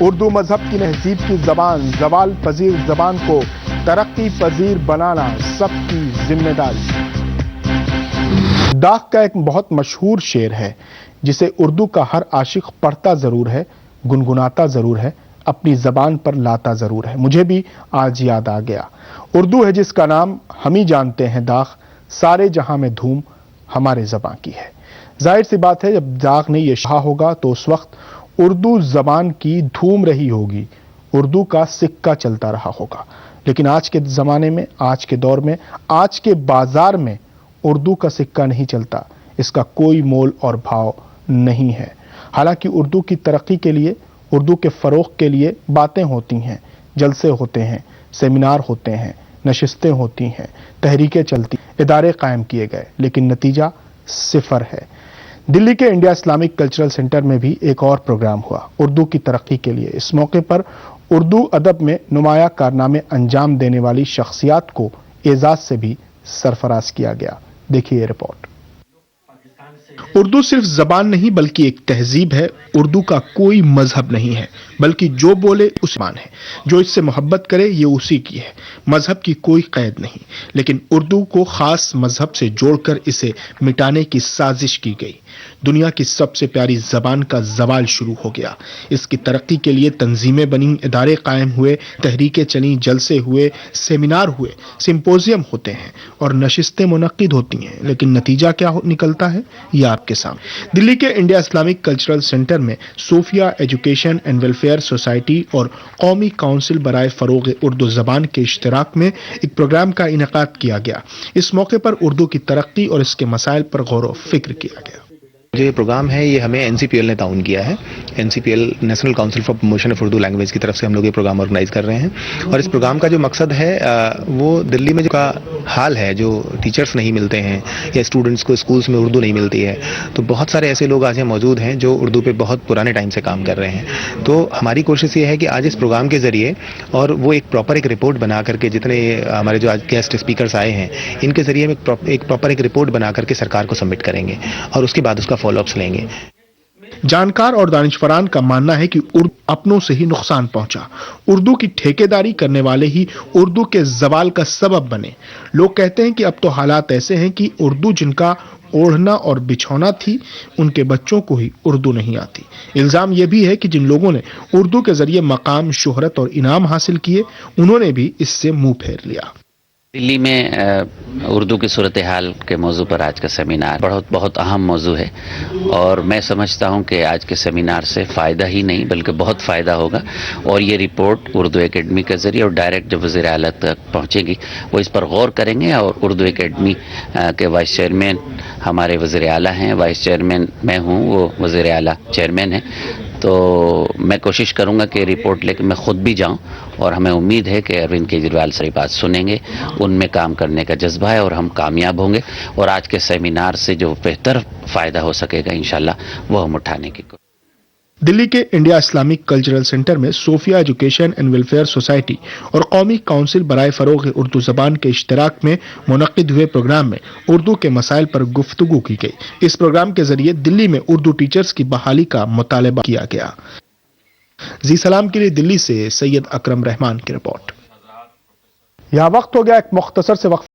اردو مذہب کی تہذیب کی زبان، زوال پذیر زبان کو ترقی پذیر بنانا سب کی ذمہ داری۔ داغ کا ایک بہت مشہور شعر ہے جسے اردو کا ہر عاشق پڑھتا ضرور ہے، گنگناتا ضرور ہے، اپنی زبان پر لاتا ضرور ہے۔ مجھے بھی آج یاد آ گیا۔ اردو ہے جس کا نام ہم ہی جانتے ہیں داغ، سارے جہاں میں دھوم ہمارے زباں کی ہے۔ ظاہر سی بات ہے جب داغ نے یہ کہا ہوگا تو اس وقت اردو زبان کی دھوم رہی ہوگی، اردو کا سکہ چلتا رہا ہوگا۔ لیکن آج کے زمانے میں، آج کے دور میں، آج کے بازار میں اردو کا سکہ نہیں چلتا، اس کا کوئی مول اور بھاؤ نہیں ہے۔ حالانکہ اردو کی ترقی کے لیے، اردو کے فروغ کے لیے باتیں ہوتی ہیں، جلسے ہوتے ہیں، سیمینار ہوتے ہیں، نشستیں ہوتی ہیں، تحریکیں چلتی، ادارے قائم کیے گئے، لیکن نتیجہ صفر ہے۔ دلی کے انڈیا اسلامک کلچرل سینٹر میں بھی ایک اور پروگرام ہوا اردو کی ترقی کے لیے۔ اس موقع پر اردو ادب میں نمایاں کارنامے انجام دینے والی شخصیات کو اعزاز سے بھی سرفراز کیا گیا۔ دیکھیے یہ رپورٹ۔ اردو صرف زبان نہیں بلکہ ایک تہذیب ہے۔ اردو کا کوئی مذہب نہیں ہے بلکہ جو بولے اس مان ہے، جو اس سے محبت کرے یہ اسی کی ہے۔ مذہب کی کوئی قید نہیں، لیکن اردو کو خاص مذہب سے جوڑ کر اسے مٹانے کی سازش کی گئی۔ دنیا کی سب سے پیاری زبان کا زوال شروع ہو گیا۔ اس کی ترقی کے لیے تنظیمیں بنیں، ادارے قائم ہوئے، تحریکیں چلیں، جلسے ہوئے، سیمینار ہوئے، سمپوزیم ہوتے ہیں اور نشستیں منعقد ہوتی ہیں، لیکن نتیجہ کیا نکلتا ہے یہ آپ کے سامنے۔ دلی کے انڈیا اسلامک کلچرل سینٹر میں صوفیہ ایجوکیشن اینڈ ویلفیئر سوسائٹی اور قومی کونسل برائے فروغ اردو زبان کے اشتراک میں ایک پروگرام کا انعقاد کیا گیا۔ اس موقع پر اردو کی ترقی اور اس کے مسائل پر غور و فکر کیا گیا۔ جو یہ پروگرام ہے یہ ہمیں NCPL نے تعاون کیا ہے۔ NCPL national council for promotion of Urdu language کی طرف سے ہم لوگ یہ پروگرام آرگنائز کر رہے ہیں، اور اس پروگرام کا جو مقصد ہے وہ دلی میں جو کا حال ہے، جو ٹیچرز نہیں ملتے ہیں یا اسٹوڈنٹس کو اسکولس میں اردو نہیں ملتی ہے، تو بہت سارے ایسے لوگ آج یہاں موجود ہیں جو اردو پہ بہت پرانے ٹائم سے کام کر رہے ہیں۔ تو ہماری کوشش یہ ہے کہ آج اس پروگرام کے ذریعے اور وہ ایک رپورٹ بنا کر کے، جتنے ہمارے جو آج گیسٹ اسپیکرز آئے ہیں ان کے ذریعے ہم ایک رپورٹ بنا کر کے سرکار کو سبمٹ کریں گے اور اس کے بعد اس کا فالو اپس لیں گے۔ جانکار اور دانشوران کا ماننا ہے کہ اردو اپنوں سے ہی نقصان پہنچا، اردو کی ٹھیکیداری کرنے والے ہی اردو کے زوال کا سبب بنے۔ لوگ کہتے ہیں کہ اب تو حالات ایسے ہیں کہ اردو جن کا اوڑھنا اور بچھونا تھی ان کے بچوں کو ہی اردو نہیں آتی۔ الزام یہ بھی ہے کہ جن لوگوں نے اردو کے ذریعے مقام، شہرت اور انعام حاصل کیے انہوں نے بھی اس سے منہ پھیر لیا۔ دلی میں اردو کی صورتحال کے موضوع پر آج کا سیمینار بہت اہم موضوع ہے، اور میں سمجھتا ہوں کہ آج کے سیمینار سے فائدہ ہی نہیں بلکہ بہت فائدہ ہوگا، اور یہ رپورٹ اردو اکیڈمی کے ذریعے اور ڈائریکٹ جب وزیر اعلیٰ تک پہنچے گی وہ اس پر غور کریں گے، اور اردو اکیڈمی کے وائس چیئرمین ہمارے وزیر اعلیٰ ہیں، وائس چیئرمین میں ہوں، وہ وزیر اعلیٰ چیئرمین ہیں، تو میں کوشش کروں گا کہ رپورٹ لے کے میں خود بھی جاؤں، اور ہمیں امید ہے کہ اروند کیجریوال سے بات سنیں گے، ان میں کام کرنے کا جذبہ ہے اور ہم کامیاب ہوں گے، اور آج کے سیمینار سے جو بہتر فائدہ ہو سکے گا انشاءاللہ وہ ہم اٹھانے کی کوشش۔ دلی کے انڈیا اسلامک کلچرل سینٹر میں صوفیہ ایجوکیشن اینڈ ویلفیئر سوسائٹی اور قومی کونسل برائے فروغ اردو زبان کے اشتراک میں منعقد ہوئے پروگرام میں اردو کے مسائل پر گفتگو کی گئی۔ اس پروگرام کے ذریعے دلی میں اردو ٹیچرز کی بحالی کا مطالبہ کیا گیا۔ زی سلام کے لیے دلی سے سید اکرم رحمان کی رپورٹ۔ یہاں وقت ہو گیا ایک مختصر سے وقت